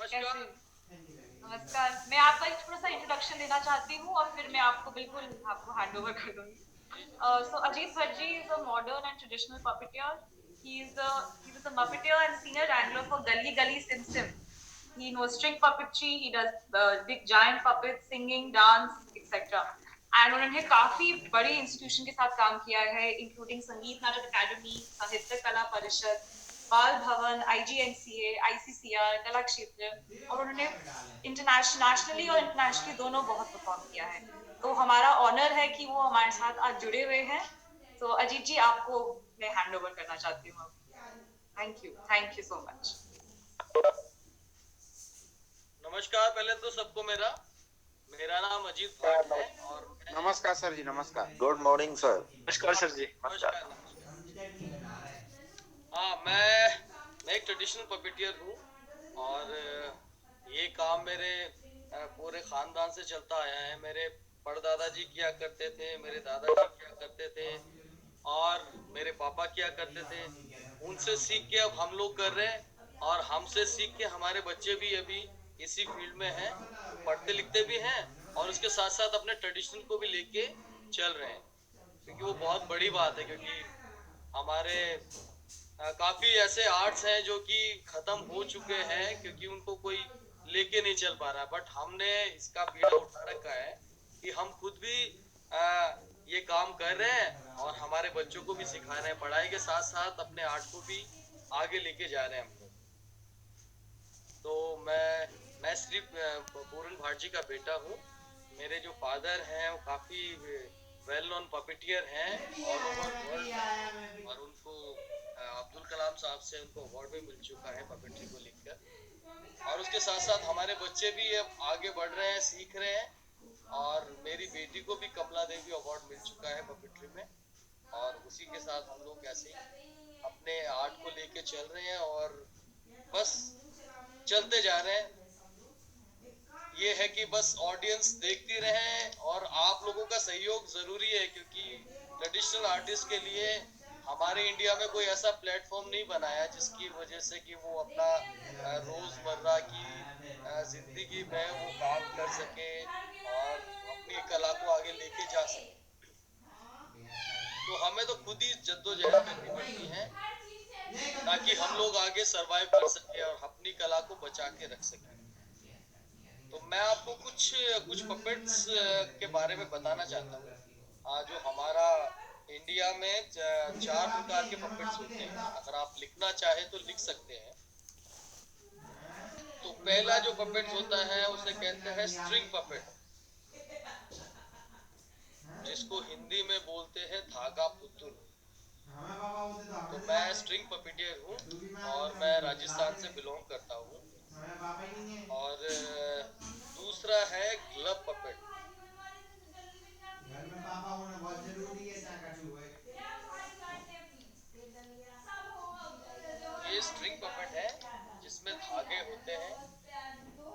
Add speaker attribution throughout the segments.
Speaker 1: कैसे?
Speaker 2: नमस्कार।
Speaker 1: नमस्कार। मैं आपका एक थोड़ा-सा इंट्रोडक्शन देना चाहती हूँ और फिर मैं आपको बिल्कुल आपको हैंड ओवर कर दूँगी।
Speaker 2: जी, जी।
Speaker 1: So Ajit Bhaji is a modern and traditional puppeteer. He was a muppeteer and senior wrangler for Gully Gully Sim Sim. He knows string puppetry, he does big giant puppets, singing, dance, etc. And उन्होंने काफी बड़ी institution के साथ काम किया है, including संगीत नाटक अकादमी, साहित्य कला परिषद, बाल भवन, आईजीएनसीए, आईसीसीआर, कला क्षेत्र, और उन्होंने नेशनली और इंटरनेशनली दोनों बहुत परफॉर्म किया है। तो हमारा ऑनर है कि वो हमारे साथ आज जुड़े हुए हैं। तो अजीत जी, आपको मैं हैंड ओवर करना चाहती हूँ। Thank you so much.
Speaker 2: नमस्कार। पहले तो सबको मेरा मेरा नाम अजीत भट्ट है और मैं
Speaker 3: नमस्कार सर जी, नमस्कार।
Speaker 4: Good morning sir.
Speaker 5: नमस्कार सर जी।
Speaker 2: नमस्कार, नमस्कार। हाँ, मैं एक ट्रेडिशनल पपेटियर हूँ और ये काम मेरे पूरे खानदान से चलता आया है। मेरे परदादा जी किया करते थे, मेरे दादाजी किया करते थे और मेरे पापा किया करते थे। उनसे सीख के अब हम लोग कर रहे हैं और हमसे सीख के हमारे बच्चे भी अभी इसी फील्ड में हैं, पढ़ते लिखते भी हैं और उसके साथ साथ अपने ट्रेडिशन को भी लेके चल रहे हैं, क्योंकि वो बहुत बड़ी बात है। क्योंकि हमारे काफी ऐसे आर्ट्स हैं जो कि खत्म हो चुके हैं क्योंकि उनको कोई लेके नहीं चल पा रहा, बट हमने इसका बीड़ा उठा रखा है कि हम खुद भी आ, ये काम कर रहे हैं और हमारे बच्चों को भी सिखा रहे हैं। पढ़ाई के साथ साथ अपने आर्ट को भी आगे लेके जा रहे हैं हम लोग। तो मैं श्री पूरन भाट का बेटा हूँ। मेरे जो फादर हैं वो काफी वेल नोन पपेटियर हैं ऑल ओवर वर्ल्ड और उनको अब्दुल कलाम साहब से उनको अवार्ड भी मिल चुका है पपेट्री को लेकर। और उसके साथ साथ हमारे बच्चे भी अब आगे बढ़ रहे हैं, सीख रहे हैं और मेरी बेटी को भी कमला देवी अवार्ड मिल चुका है पपेट्री में। और उसी के साथ हम लोग ऐसे ही अपने आर्ट को लेके चल रहे हैं और बस चलते जा रहे हैं। ये है कि बस ऑडियंस देखती रहे और आप लोगों का सहयोग जरूरी है, क्योंकि ट्रेडिशनल आर्टिस्ट के लिए हमारे इंडिया में कोई ऐसा प्लेटफॉर्म नहीं बनाया जिसकी वजह से कि वो अपना रोजमर्रा की जिंदगी में वो काम कर सके और अपनी कला को आगे लेके जा सके। तो हमें तो खुद ही जद्दोजहद करनी पड़ती है ताकि हम लोग आगे सरवाइव कर सके और अपनी कला को बचा के रख सके। तो मैं आपको कुछ कुछ पपेट्स के बारे में बताना चाहता हूँ। जो हमारा इंडिया में चार प्रकार के पपेट्स होते हैं। अगर आप लिखना चाहे तो लिख सकते हैं। तो पहला जो पपेट्स होता है उसे कहते हैं स्ट्रिंग पपेट, जिसको हिंदी में बोलते हैं धागा पुतुल। तो मैं स्ट्रिंग पपेटियर हूँ और मैं राजस्थान से बिलोंग करता हूँ। और दूसरा है ग्लब पपेट। ये स्ट्रिंग पपेट है जिसमें धागे होते हैं,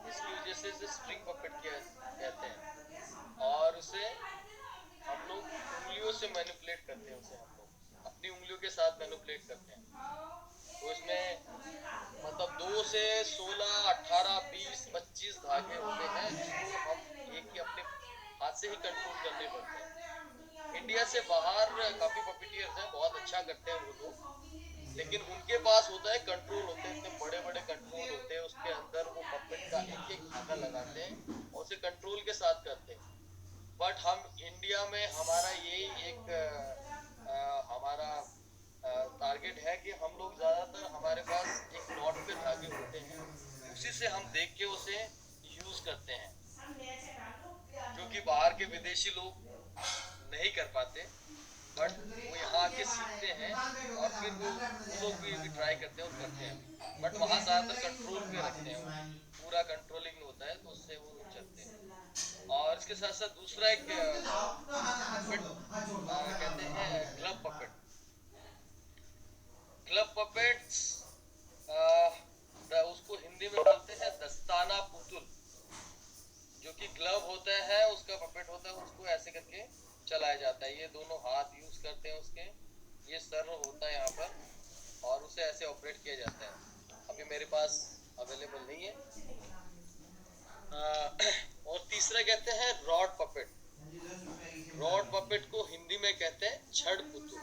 Speaker 2: इसकी वजह से इसे स्ट्रिंग पपेट कहते हैं। और उसे हम लोग उंगलियों से मैनिपुलेट करते हैं, उसे हम लोग अपनी उंगलियों के साथ मैनिपुलेट करते हैं। तो इसमें मतलब 2 से 16, 18, 20, 25 धागे होते हैं जिसको हम एक ही अपने हाथ से ही कंट्रोल करने पड़ते हैं। इंडिया से बाहर काफी पपेटियर्स हैं, बहुत अच्छा करते हैं वो लोग, लेकिन उनके पास होता है कंट्रोल, होते हैं इतने बड़े बड़े कंट्रोल होते हैं, उसके अंदर वो पपेट का एक एक धागा लगाते हैं और उसे कंट्रोल के साथ करते हैं। बट हम इंडिया में हमारा यही एक हमारा टारगेट है कि हम लोग ज्यादातर हमारे पास एक नॉट पे धागे होते हैं, उसी से हम देख के उसे यूज करते हैं, जो कि बाहर के विदेशी लोग नहीं कर पाते। बट वो यहाँ आके सीखते हैं और फिर वो लोग भी ट्राई करते हैं और करते हैं भी। बट वहाँ ज्यादातर कंट्रोल पे रखते हैं, वो पूरा कंट्रोलिंग में होता है, तो उससे वो लोग चलते हैं। और इसके साथ साथ दूसरा एक पपेट कहते हैं ग्लब पपेट। ग्लब पपेट्स उसको हिंदी में बोलते हैं दस्ताना पुतुल। जो कि ग्लव होता है उसका पपेट होता है, उसको ऐसे करके चलाया जाता है। ये दोनों हाथ यूज करते हैं उसके, ये सर होता है यहाँ पर और उसे ऐसे ऑपरेट किया जाता है। अभी मेरे पास अवेलेबल नहीं है, तीसरा कहते हैं रॉड पपेट। रॉड पपेट को हिंदी में कहते हैं छड़ पुतुल।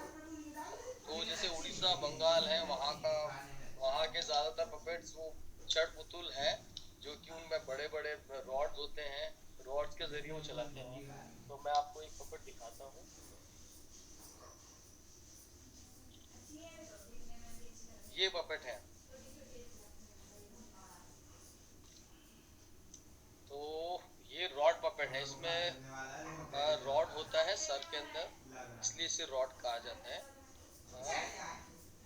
Speaker 2: तो जैसे उड़ीसा बंगाल है वहाँ के ज्यादातर पपेट्स वो छड़ पुतुल है, जो कि उनमें बड़े बड़े रॉड्स होते हैं, रॉड्स के जरिए वो चलाते हैं। तो मैं आपको एक पपेट दिखाता हूँ। ये पपेट है। तो ये रॉड पपेट है। इसमें रॉड होता है सर के अंदर, इसलिए इसे रॉड कहा जाता है।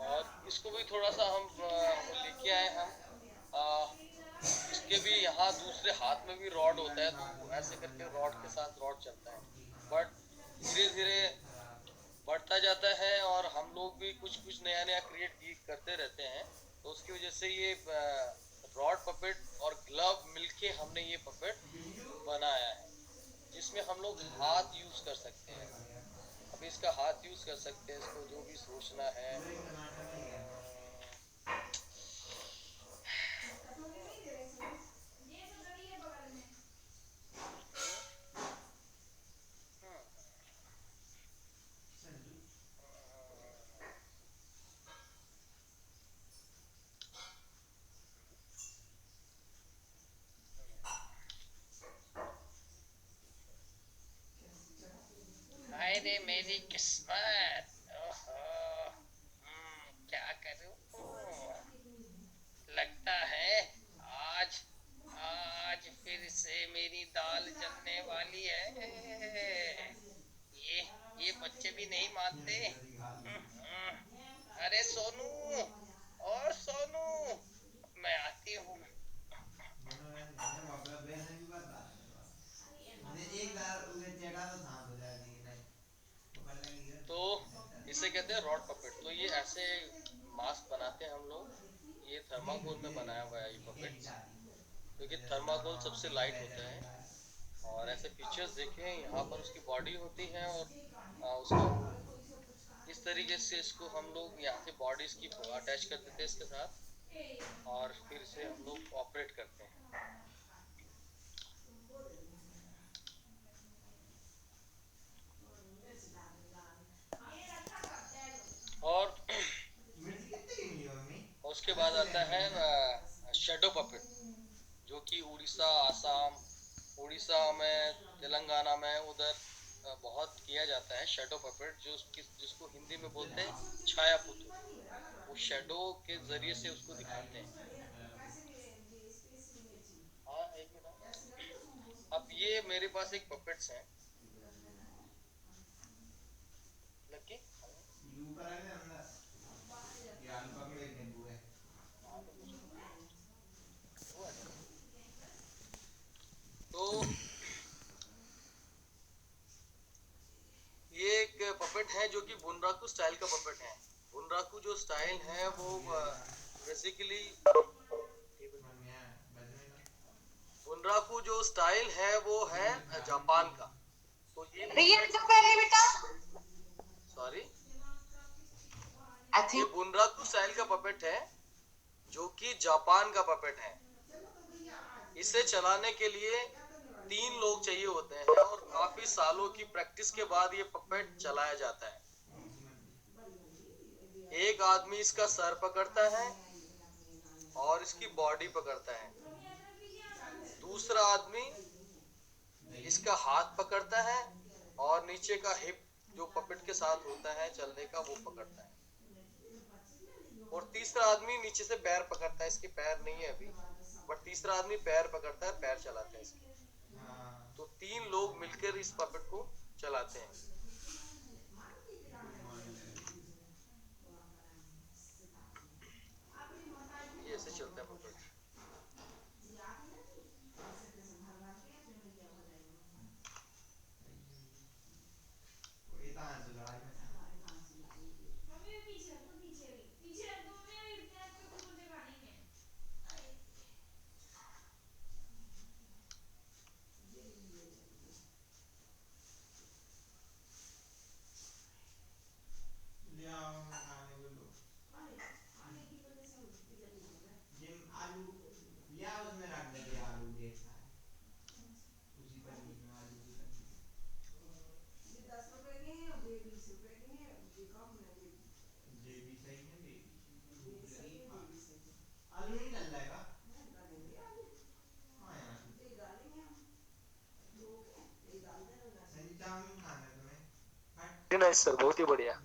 Speaker 2: और इसको भी थोड़ा सा हम लेके आए हम। इसके भी यहाँ दूसरे हाथ में भी रॉड होता है, तो ऐसे करके रॉड के साथ रॉड चलता है। बट धीरे धीरे बढ़ता जाता है और हम लोग भी कुछ कुछ नया नया क्रिएट करते रहते हैं। तो उसकी वजह से ये रॉड पपेट और ग्लव मिलके हमने ये पपेट बनाया है, जिसमें हम लोग हाथ यूज कर सकते हैं। अभी इसका हाथ यूज कर सकते हैं, इसको जो भी सोचना है। हाय रे मेरी किस्मत, ओहो, क्या करूं। लगता है आज आज फिर से मेरी दाल जलने वाली है। ये बच्चे भी नहीं मानते। अरे सोनू, और सोनू, मैं आती हूँ। तो इसे कहते हैं रॉड पपेट। तो ये ऐसे मास्क बनाते हैं हम लोग। ये थर्माकोल में बनाया हुआ है ये पपेट, क्योंकि थर्माकोल सबसे लाइट होता है। और ऐसे फीचर्स देखें, यहाँ पर उसकी बॉडी होती है और उसको इस तरीके से इसको हम लोग यहाँ से बॉडी इसकी अटैच कर देते हैं इसके साथ, और फिर से हम लोग ऑपरेट करते हैं। और उसके बाद आता है शेडो पपेट, जो कि उड़ीसा, आसाम, उड़ीसा में, तेलंगाना में उधर बहुत किया जाता है शेडो पपेट, जिसको हिंदी में बोलते हैं छाया पुतुल। वो शेडो के जरिए से उसको दिखाते हैं। हाँ, एक मिनट। अब ये मेरे पास एक पपेट्स है लकी। तो ये एक पपेट है जो कि बुनराकू स्टाइल का पपेट है। बुनराकू जो स्टाइल है वो बेसिकली, बुनराकू जो स्टाइल है वो है जापान का। तो ये
Speaker 1: रिया जो पहले बेटा,
Speaker 2: सॉरी,
Speaker 1: आई
Speaker 2: ये
Speaker 1: थिंक
Speaker 2: बुनराकू स्टाइल का पपेट है, जो कि जापान का पपेट है। इसे चलाने के लिए 3 लोग चाहिए होते हैं और काफी सालों की प्रैक्टिस के बाद ये पपेट चलाया जाता है। एक आदमी इसका सर पकड़ता है और इसकी बॉडी पकड़ता है। दूसरा आदमी इसका हाथ पकड़ता है और नीचे का हिप जो पपेट के साथ होता है चलने का, वो पकड़ता है। और तीसरा आदमी नीचे से पैर पकड़ता है। इसके पैर नहीं है अभी, बट तीसरा आदमी पैर पकड़ता है, पैर चलाता है इसके। तो 3 लोग मिलकर इस पपेट को चलाते हैं। ये ऐसे चलता है पपेट।
Speaker 3: नाइस सर, बहुत ही बढ़िया।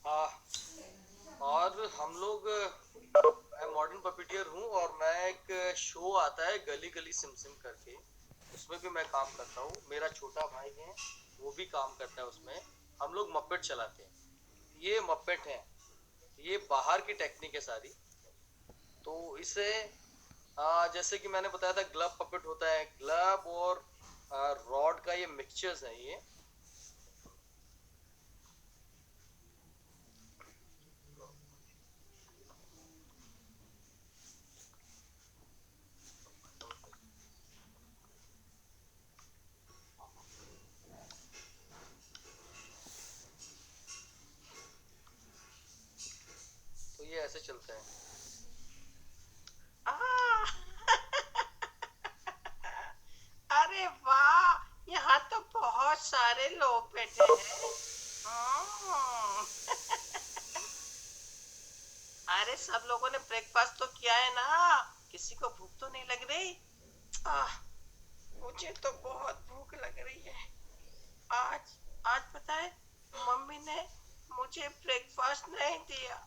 Speaker 2: हाँ, और हम लोग, मैं मॉडर्न पपीटियर हूँ और मैं एक शो आता है गली गली सिम सिम करके, उसमें भी मैं काम करता हूँ। मेरा छोटा भाई है, वो भी काम करता है उसमें। हम लोग मप्पेट चलाते हैं। ये मप्पेट है, ये बाहर की टेक्निक है सारी। तो इसे जैसे कि मैंने बताया था, ग्लब पपेट होता है। ग्लब और रॉड का ये मिक्सचर्स है ये। तो ये ऐसे चलता है।
Speaker 4: अरे वाह, यहाँ तो बहुत सारे लोग बैठे हैं। अरे सब लोगों ने ब्रेकफास्ट तो किया है ना? किसी को भूख तो नहीं लग रही? आह, मुझे तो बहुत भूख लग रही है। आज आज पता है, मम्मी ने मुझे ब्रेकफास्ट नहीं दिया।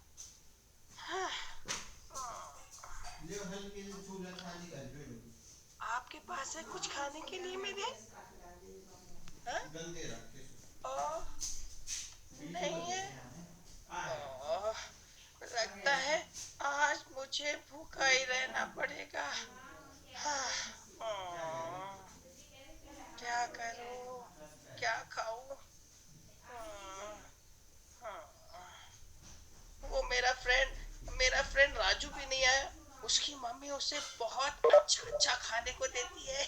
Speaker 4: आपके पास है कुछ खाने के लिए मेरे? हाँ? नहीं है। लगता है आज मुझे भूखा ही रहना पड़ेगा। हाँ, क्या करूं, क्या खाऊं? वो मेरा फ्रेंड राजू भी नहीं आया। उसकी मम्मी उसे बहुत अच्छा अच्छा खाने को देती है।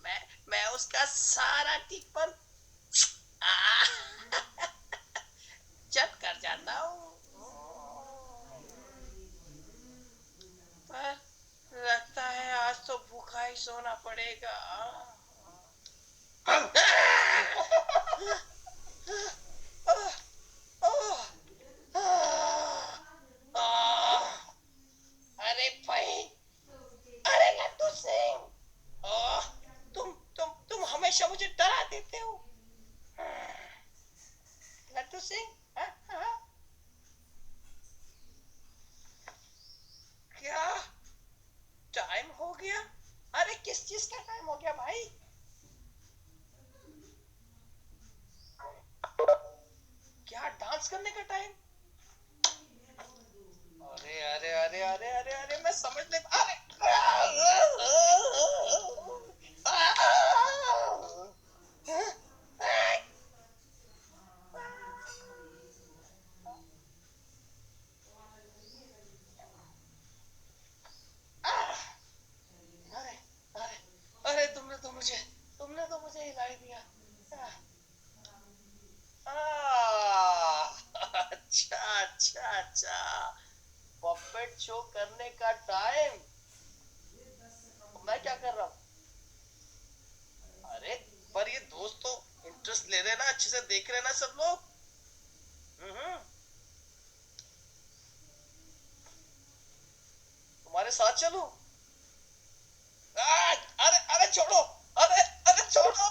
Speaker 4: मैं मैं उसका सारा टिफिन जब कर जाता हूँ। पर लगता है आज तो भूखा ही सोना पड़ेगा। अरे भाई, अरे लड्डू सिंह, तुम हमेशा मुझे डरा देते हो। लड्डू सिंह, हाँ, हाँ, क्या टाइम हो गया? अरे किस चीज का टाइम हो गया भाई? क्या डांस करने का टाइम? अरे अरे अरे अरे अरे अरे, मैं समझ नहीं। अरे अरे अरे अरे, तुमने तो मुझे हिला ही दिया। अच्छा अच्छा अच्छा, पपेट शो करने का टाइम। मैं क्या कर रहा हूँ? अरे पर ये दोस्त तो इंटरेस्ट ले रहे ना, अच्छे से देख रहे ना सब लोग। तुम्हारे साथ चलूं? अरे अरे छोड़ो, अरे अरे छोड़ो।